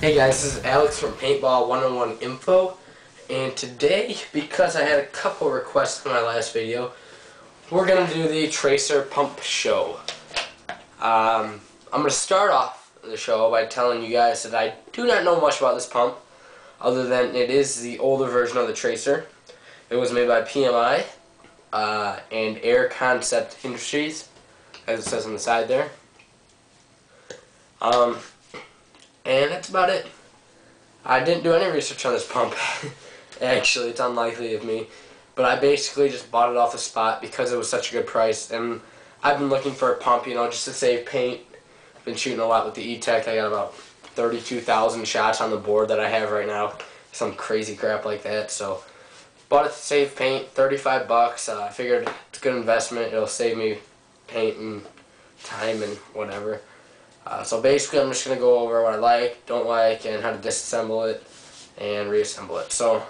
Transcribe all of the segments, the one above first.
Hey guys, this is Alex from Paintball 101 Info, and today, because I had a couple requests in my last video, we're going to do the Tracer Pump Show. I'm going to start off the show by telling you guys that I do not know much about this pump, other than it is the older version of the Tracer. It was made by PMI and Air Concept Industries, as it says on the side there. And that's about it. I didn't do any research on this pump. Actually, it's unlikely of me. But I basically just bought it off the spot because it was such a good price. And I've been looking for a pump, just to save paint. I've been shooting a lot with the E-Tech. I got about 32,000 shots on the board that I have right now. Some crazy crap like that. So, bought it to save paint, 35 bucks. I figured it's a good investment. It'll save me paint and time and whatever. So basically I'm just going to go over what I like, don't like, and how to disassemble it and reassemble it. So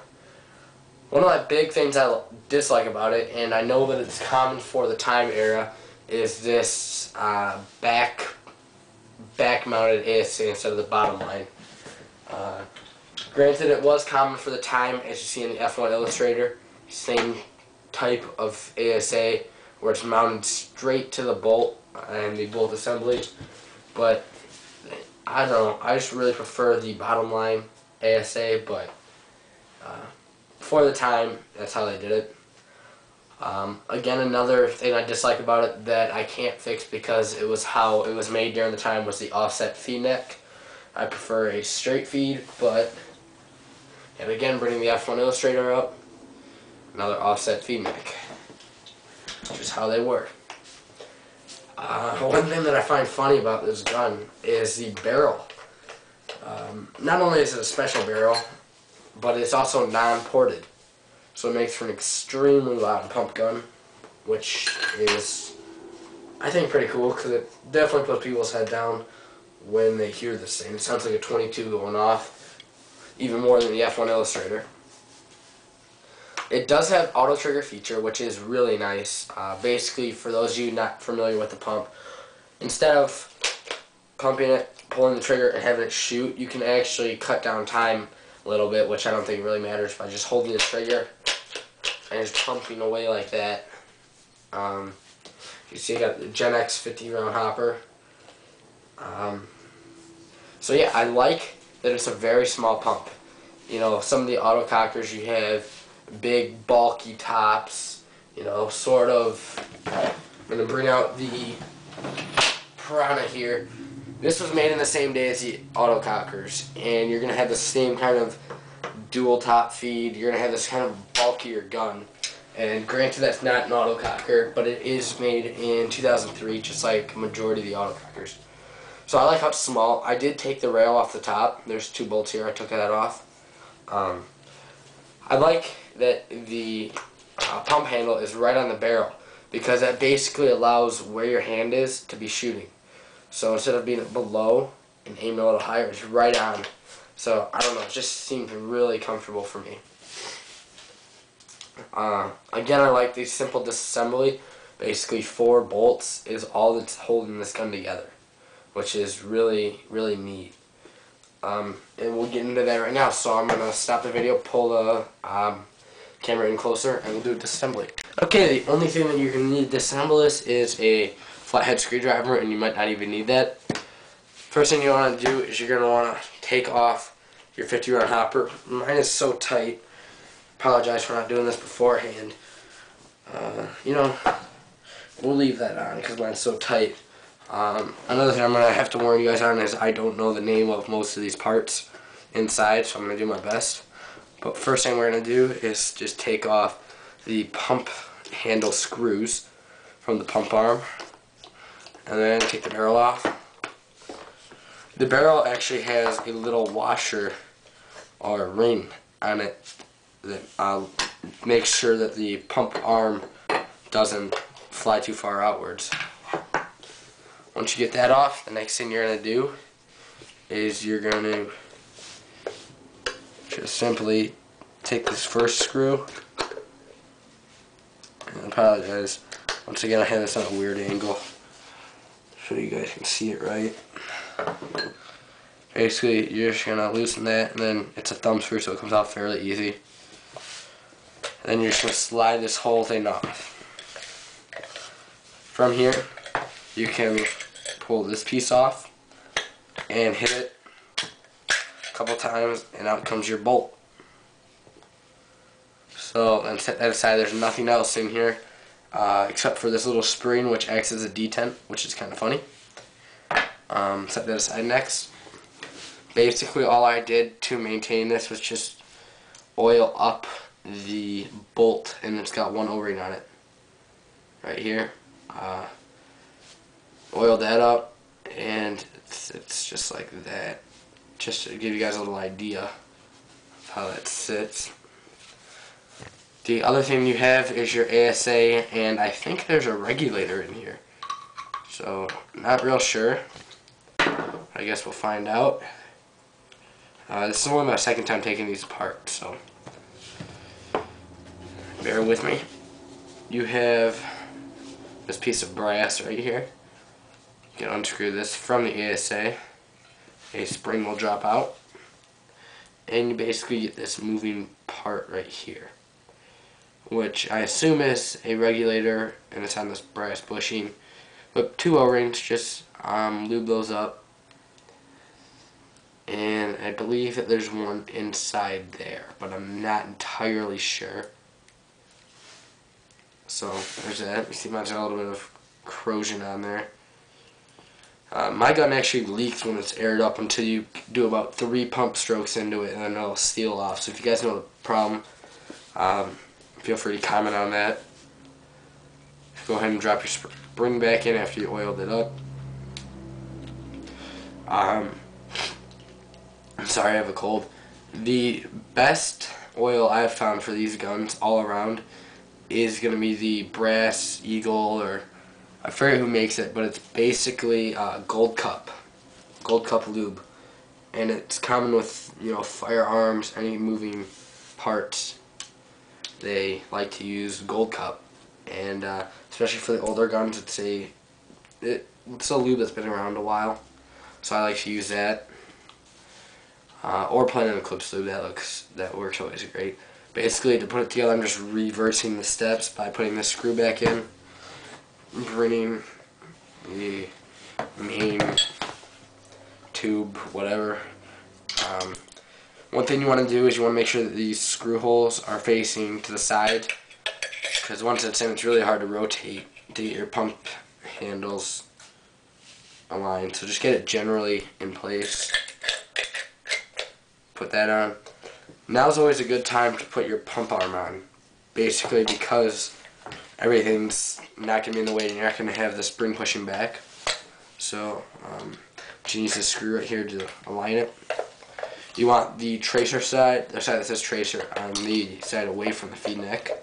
one of the big things I dislike about it, and I know that it's common for the time era, is this back-mounted ASA instead of the bottom line. Granted, it was common for the time, as you see in the F1 Illustrator, same type of ASA where it's mounted straight to the bolt and the bolt assembly. But I don't know, I just really prefer the bottom line ASA, but for the time, that's how they did it. Again, another thing I dislike about it that I can't fix because it was how it was made during the time was the offset feed neck. I prefer a straight feed, but, and again, bringing the F1 Illustrator up, another offset feed neck, which is how they work. One thing that I find funny about this gun is the barrel. Not only is it a special barrel, but it's also non-ported. So it makes for an extremely loud pump gun, which is, I think, pretty cool because it definitely puts people's head down when they hear this thing. It sounds like a 22 going off, even more than the F1 Illustrator. It does have auto trigger feature, which is really nice. Basically, for those of you not familiar with the pump, instead of pumping it, pulling the trigger, and having it shoot, you can actually cut down time a little bit, which I don't think really matters, by just holding the trigger and just pumping away like that. You see I got the Gen X 50 round hopper. So yeah, I like that it's a very small pump. Some of the autocockers you have big bulky tops, sort of. I'm going to bring out the Piranha here. This was made in the same day as the autocockers, and you're going to have the same kind of dual top feed. You're going to have this kind of bulkier gun, and granted that's not an autococker, but it is made in 2003, just like a majority of the autocockers. So I like how it's small. I did take the rail off the top. There's 2 bolts here. I took that off. I like that the pump handle is right on the barrel because that basically allows where your hand is to be shooting. So instead of being below and aiming a little higher, it's right on. So I don't know, it just seems really comfortable for me. Again, I like the simple disassembly. Basically 4 bolts is all that's holding this gun together, which is really, really neat. And we'll get into that right now. So I'm going to stop the video, pull the camera in closer, and we'll do a disassembly. Okay, the only thing that you're going to need to disassemble this is a flathead screwdriver, and you might not even need that. First thing you want to do is you're going to want to take off your 50 round hopper. Mine is so tight. Apologize for not doing this beforehand. We'll leave that on because mine's so tight. Another thing I'm going to have to warn you guys on is I don't know the name of most of these parts inside, so I'm going to do my best. But first thing we're going to do is just take off the pump handle screws from the pump arm, and then take the barrel off. The barrel actually has a little washer or ring on it that makes sure that the pump arm doesn't fly too far outwards. Once you get that off, the next thing you're going to do is you're going to just simply take this first screw. I apologize. Once again, I have this on a weird angle so you guys can see it right. Basically, you're just gonna loosen that, and then it's a thumb screw, so it comes off fairly easy. And then you're just gonna slide this whole thing off. From here, you can pull this piece off and hit it a couple times, and out comes your bolt. So, and set that aside. There's nothing else in here except for this little spring, which acts as a detent, which is kind of funny. Set that aside next. Basically, all I did to maintain this was just oil up the bolt, and it's got one O-ring on it right here. Oil that up, and it's just like that, just to give you guys a little idea of how that sits. The other thing you have is your ASA, and I think there's a regulator in here, so not real sure. I guess we'll find out. This is only my second time taking these apart, so bear with me. You have this piece of brass right here. You can unscrew this from the ASA. A spring will drop out, and you basically get this moving part right here, which I assume is a regulator, and it's on this brass bushing. But two O-rings, just lube those up, and I believe that there's one inside there, but I'm not entirely sure. So there's that. You see, mine's got a little bit of corrosion on there. My gun actually leaks when it's aired up until you do about 3 pump strokes into it, and then it'll seal off. So if you guys know the problem, feel free to comment on that. Go ahead and drop your spring back in after you oiled it up. I'm sorry, I have a cold. The best oil I've found for these guns all around is going to be the Brass Eagle, or I forget who makes it, but it's basically Gold Cup lube, and it's common with, you know, firearms, any moving parts. They like to use Gold Cup, and especially for the older guns, it's a lube that's been around a while, so I like to use that. Or Platinum Eclipse lube, that works always great. Basically, to put it together, I'm just reversing the steps by putting this screw back in, bringing the main tube, whatever. One thing you want to do is you want to make sure that these screw holes are facing to the side, because once it's in, it's really hard to rotate to get your pump handles aligned. So just get it generally in place. Put that on. Now's always a good time to put your pump arm on, basically because everything's not going to be in the way and you're not going to have the spring pushing back. So you use this screw right here to align it. You want the tracer side, the side that says tracer, on the side away from the feed neck.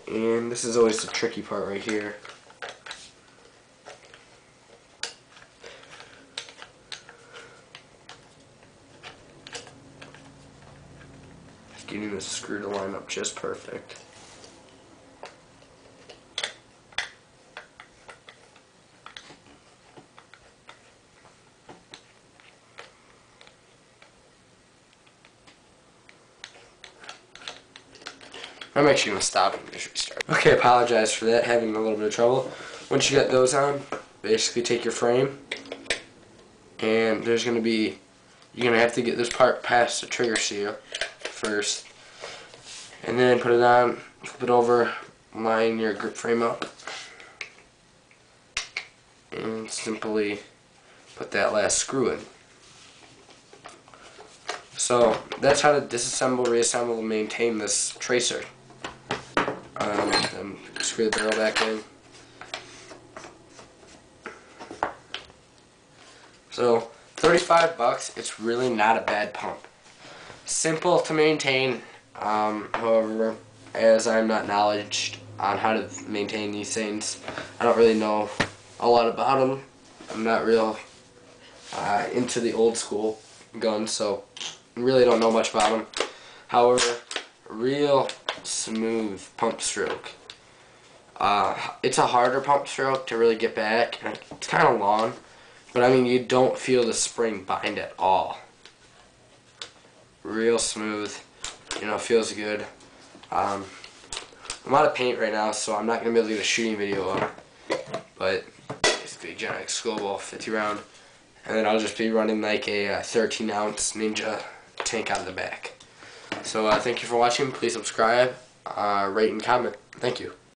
And this is always the tricky part right here. Getting this screw to line up just perfect. I'm actually going to stop and just restart. Okay, I apologize for that, having a little bit of trouble. Once you get those on, basically take your frame, and there's going to be, you're going to have to get this part past the trigger seal first, and then put it on, flip it over, line your grip frame up, and simply put that last screw in. So that's how to disassemble, reassemble, and maintain this tracer. And screw the barrel back in. So $35, it's really not a bad pump. Simple to maintain, however, as I'm not knowledgeable on how to maintain these things, I don't really know a lot about them. I'm not real into the old school guns, so really don't know much about them. However, real smooth pump stroke. It's a harder pump stroke to really get back, and it's kind of long, but I mean, you don't feel the spring bind at all. Real smooth, you know, feels good. I'm out of paint right now, so I'm not going to be able to get a shooting video up, but basically Genex Global 50 round, and then I'll just be running like a 13-ounce Ninja tank out of the back. So thank you for watching. Please subscribe, rate, and comment. Thank you.